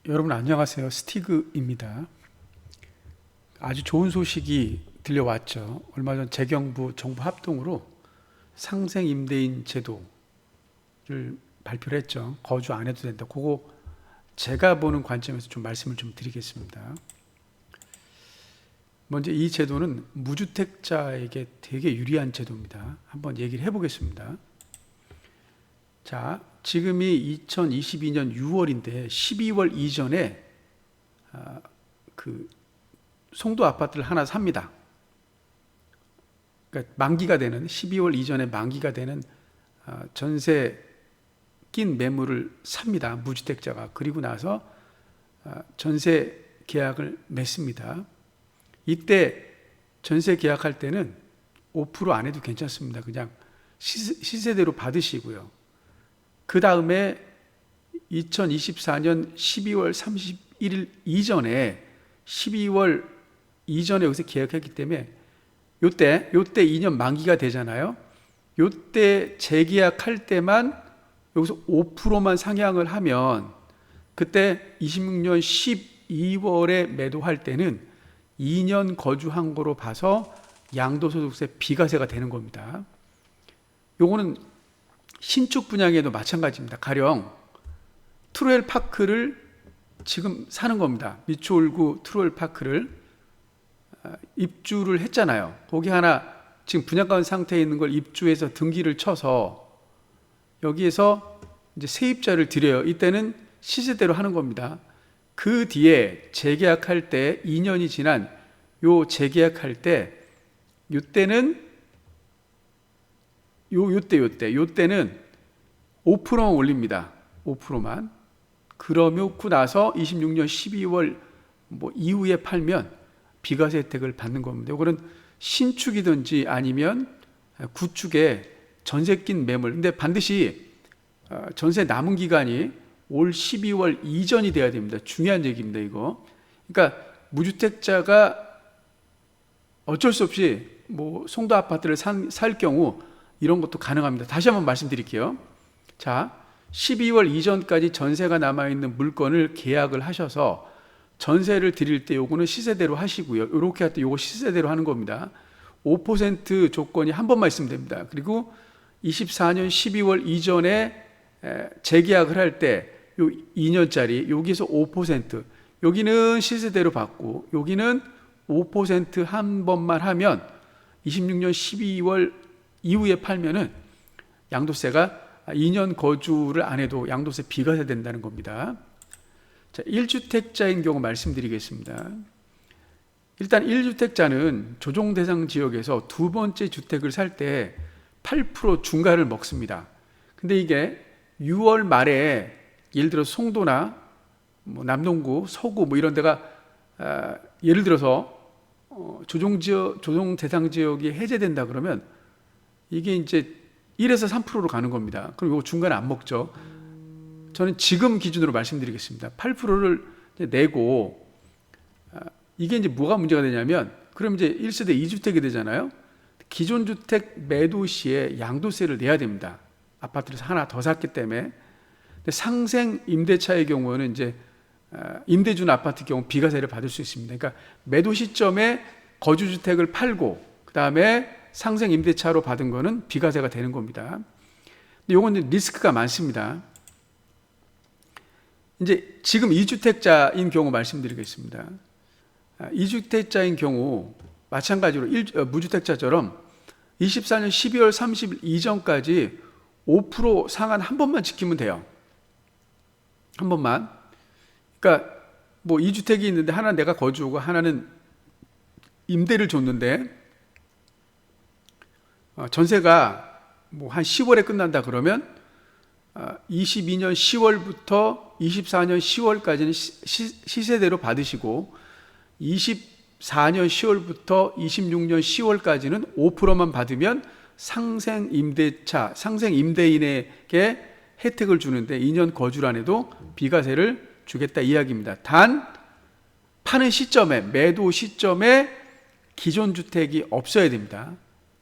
여러분 안녕하세요. 스티그입니다. 아주 좋은 소식이 들려왔죠. 얼마 전 재경부 정부 합동으로 상생 임대인 제도를 발표를 했죠. 거주 안 해도 된다. 그거 제가 보는 관점에서 좀 말씀을 좀 드리겠습니다. 먼저 이 제도는 무주택자에게 되게 유리한 제도입니다. 한번 얘기를 해보겠습니다. 자, 지금이 2022년 6월인데 12월 이전에 그 송도 아파트를 하나 삽니다. 그러니까 만기가 되는 12월 이전에 만기가 되는 전세 낀 매물을 삽니다. 무주택자가. 그리고 나서 전세 계약을 맺습니다. 이때 전세 계약할 때는 5% 안 해도 괜찮습니다. 그냥 시세대로 받으시고요. 그 다음에 2024년 12월 31일 이전에 12월 이전에 여기서 계약했기 때문에 요때 2년 만기가 되잖아요. 요때 재계약할 때만 여기서 5%만 상향을 하면 그때 26년 12월에 매도할 때는 2년 거주한 거로 봐서 양도소득세 비과세가 되는 겁니다. 요거는 신축 분양에도 마찬가지입니다. 가령 트루엘 파크를 지금 사는 겁니다. 미추홀구 트루엘 파크를 입주를 했잖아요. 거기 하나 지금 분양가 상태에 있는 걸 입주해서 등기를 쳐서 여기에서 이제 세입자를 들여요. 이때는 시세대로 하는 겁니다. 그 뒤에 재계약할 때 2년이 지난 요 재계약할 때 요때는 요때는 5%만 올립니다. 5%만. 그러고 나서 26년 12월 이후에 팔면 비과세 혜택을 받는 겁니다. 이거는 신축이든지 아니면 구축에 전세 낀 매물. 근데 반드시 전세 남은 기간이 올 12월 이전이 돼야 됩니다. 중요한 얘기입니다, 이거. 그러니까 무주택자가 어쩔 수 없이 송도 아파트를 살 경우 이런 것도 가능합니다. 다시 한번 말씀드릴게요. 자, 12월 이전까지 전세가 남아있는 물건을 계약을 하셔서 전세를 드릴 때 요거는 시세대로 하시고요. 이렇게 할 때 요거 시세대로 하는 겁니다. 5% 조건이 한 번만 있으면 됩니다. 그리고 24년 12월 이전에 재계약을 할 때 요 2년짜리 여기서 5%, 여기는 시세대로 받고 여기는 5% 한 번만 하면 26년 12월 이후에 팔면은 양도세가 2년 거주를 안 해도 양도세 비과세 된다는 겁니다. 자, 1주택자인 경우 말씀드리겠습니다. 일단 1주택자는 조정 대상 지역에서 두 번째 주택을 살 때 8% 중과를 먹습니다. 근데 이게 6월 말에 예를 들어 송도나 남동구, 서구 이런 데가 예를 들어서 조정 대상 지역이 해제된다 그러면 이게 이제 1에서 3%로 가는 겁니다. 그럼 이거 중간에 안 먹죠. 저는 지금 기준으로 말씀드리겠습니다. 8%를 내고 이게 이제 뭐가 문제가 되냐면 그럼 이제 1세대 2주택이 되잖아요. 기존 주택 매도 시에 양도세를 내야 됩니다. 아파트를 하나 더 샀기 때문에. 근데 상생 임대차의 경우는 이제 임대준 아파트 경우 비과세를 받을 수 있습니다. 그러니까 매도 시점에 거주주택을 팔고 그 다음에 상생 임대차로 받은 거는 비과세가 되는 겁니다. 근데 요건 리스크가 많습니다. 이제 지금 2주택자인 경우 말씀드리겠습니다. 2주택자인 경우 마찬가지로 무주택자처럼 24년 12월 30일 이전까지 5% 상한 한 번만 지키면 돼요. 한 번만. 그러니까 2주택이 있는데 하나 내가 거주하고 하나는 임대를 줬는데 전세가 한 10월에 끝난다 그러면 22년 10월부터 24년 10월까지는 시세대로 받으시고 24년 10월부터 26년 10월까지는 5%만 받으면 상생 임대차, 상생 임대인에게 혜택을 주는데 2년 거주를 안 해도 비과세를 주겠다 이야기입니다. 단 파는 시점에, 매도 시점에 기존 주택이 없어야 됩니다.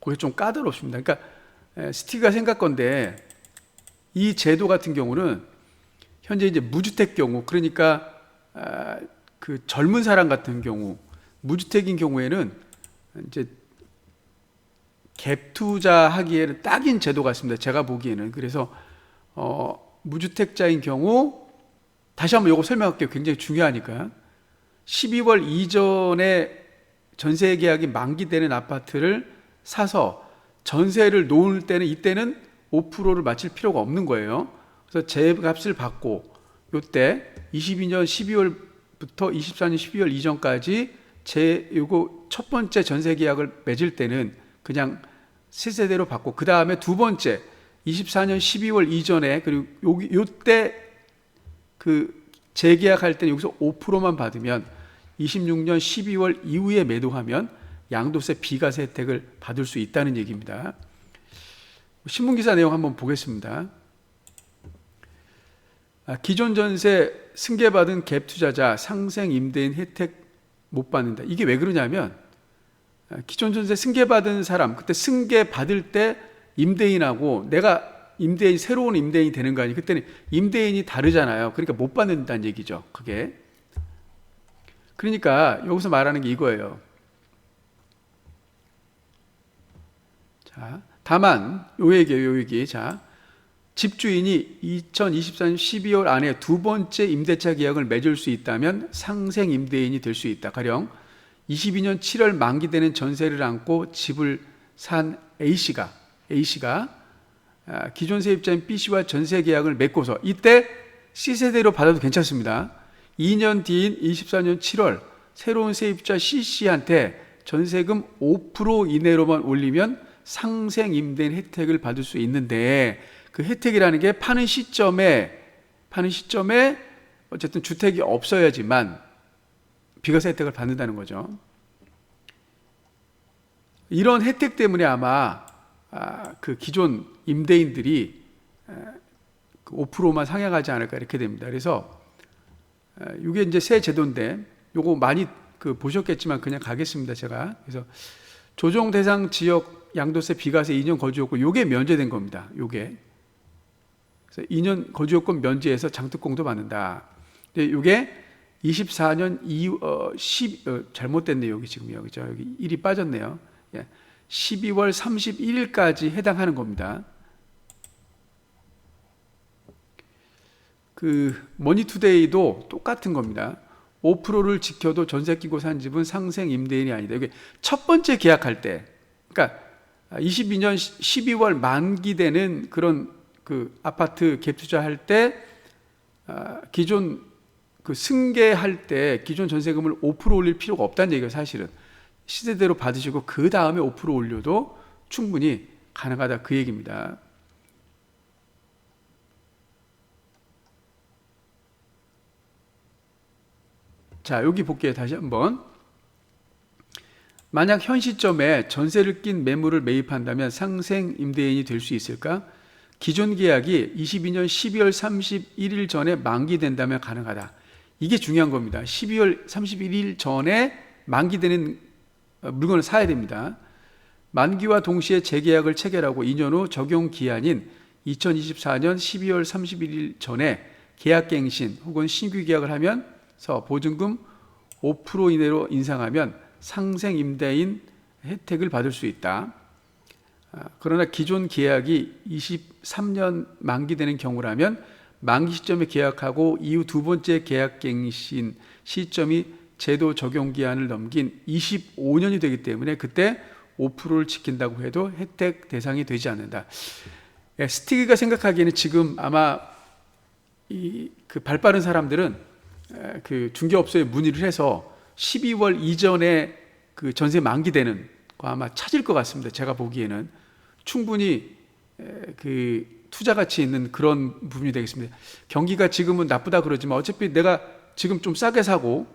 그게 좀 까다롭습니다. 그러니까 스티가 생각 건데 이 제도 같은 경우는 현재 이제 무주택 경우, 그러니까 그 젊은 사람 같은 경우, 무주택인 경우에는 이제 갭 투자하기에는 딱인 제도 같습니다. 제가 보기에는. 그래서 무주택자인 경우, 다시 한번 이거 설명할게요. 굉장히 중요하니까. 12월 이전에 전세 계약이 만기되는 아파트를 사서 전세를 놓을 때는, 이때는 5%를 맞출 필요가 없는 거예요. 그래서 제값을 받고, 요때 22년 12월부터 24년 12월 이전까지 요거 첫 번째 전세 계약을 맺을 때는 그냥 시세대로 받고, 그 다음에 두 번째 24년 12월 이전에, 그리고 요때 그 재계약할 때는 여기서 5%만 받으면 26년 12월 이후에 매도하면 양도세 비과세 혜택을 받을 수 있다는 얘기입니다. 신문기사 내용 한번 보겠습니다. 기존 전세 승계받은 갭 투자자 상생 임대인 혜택 못 받는다. 이게 왜 그러냐면, 기존 전세 승계받은 사람, 그때 승계받을 때 임대인하고 내가 임대인, 새로운 임대인이 되는 거 아니에요. 그때는 임대인이 다르잖아요. 그러니까 못 받는다는 얘기죠. 그게. 그러니까 여기서 말하는 게 이거예요. 자, 다만 요 얘기. 자, 집주인이 2024년 12월 안에 두 번째 임대차 계약을 맺을 수 있다면 상생 임대인이 될 수 있다. 가령 22년 7월 만기되는 전세를 안고 집을 산 A씨가 기존 세입자인 B씨와 전세 계약을 맺고서, 이때 C세대로 받아도 괜찮습니다. 2년 뒤인 24년 7월 새로운 세입자 C씨한테 전세금 5% 이내로만 올리면 상생 임대인 혜택을 받을 수 있는데, 그 혜택이라는 게 파는 시점에 어쨌든 주택이 없어야지만 비과세 혜택을 받는다는 거죠. 이런 혜택 때문에 아마 그 기존 임대인들이 그 5%만 상향하지 않을까 이렇게 됩니다. 그래서 이게 이제 새 제도인데, 요거 많이 그 보셨겠지만 그냥 가겠습니다. 제가. 그래서 조정 대상 지역 양도세 비과세 2년 거주 요건, 요게 면제된 겁니다. 요게. 그래서 2년 거주 요건 면제해서 장특공도 받는다. 근데 요게 24년 이후 잘못됐네요. 여기 지금 여기 1이 빠졌네요. 12월 31일까지 해당하는 겁니다. 그 머니투데이도 똑같은 겁니다. 5%를 지켜도 전세 끼고 산 집은 상생 임대인이 아니다. 이게 첫 번째 계약할 때, 그러니까 22년 12월 만기되는 그런 그 아파트 갭 투자할 때, 기존 그 승계할 때 기존 전세금을 5% 올릴 필요가 없다는 얘기가 사실은. 시세대로 받으시고 그 다음에 5% 올려도 충분히 가능하다, 그 얘기입니다. 자, 여기 볼게요. 다시 한번. 만약 현 시점에 전세를 낀 매물을 매입한다면 상생 임대인이 될 수 있을까? 기존 계약이 22년 12월 31일 전에 만기된다면 가능하다. 이게 중요한 겁니다. 12월 31일 전에 만기되는 물건을 사야 됩니다. 만기와 동시에 재계약을 체결하고 2년 후 적용 기한인 2024년 12월 31일 전에 계약갱신 혹은 신규 계약을 하면서 보증금 5% 이내로 인상하면 상생 임대인 혜택을 받을 수 있다. 그러나 기존 계약이 23년 만기되는 경우라면 만기 시점에 계약하고 이후 두 번째 계약갱신 시점이 제도 적용 기한을 넘긴 25년이 되기 때문에 그때 5%를 지킨다고 해도 혜택 대상이 되지 않는다. 스티기가 생각하기에는 지금 아마 그 발빠른 사람들은 그 중개업소에 문의를 해서 12월 이전에 그 전세 만기되는 거 아마 찾을 것 같습니다. 제가 보기에는 충분히 그 투자 가치 있는 그런 부분이 되겠습니다. 경기가 지금은 나쁘다 그러지만 어차피 내가 지금 좀 싸게 사고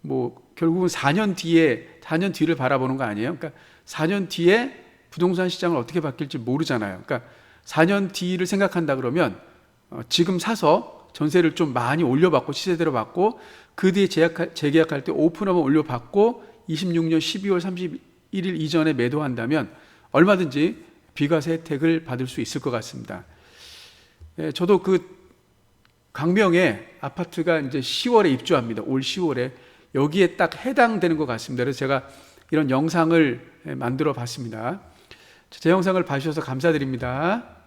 뭐 결국은 4년 뒤를 바라보는 거 아니에요? 그러니까 4년 뒤에 부동산 시장을 어떻게 바뀔지 모르잖아요. 그러니까 4년 뒤를 생각한다 그러면 지금 사서 전세를 좀 많이 올려받고 시세대로 받고 그 뒤에 재계약할 때 5%만 올려받고 26년 12월 31일 이전에 매도한다면 얼마든지 비과세 혜택을 받을 수 있을 것 같습니다. 저도 그 강명에 아파트가 이제 10월에 입주합니다. 올 10월에 여기에 딱 해당되는 것 같습니다. 그래서 제가 이런 영상을 만들어 봤습니다. 제 영상을 봐주셔서 감사드립니다.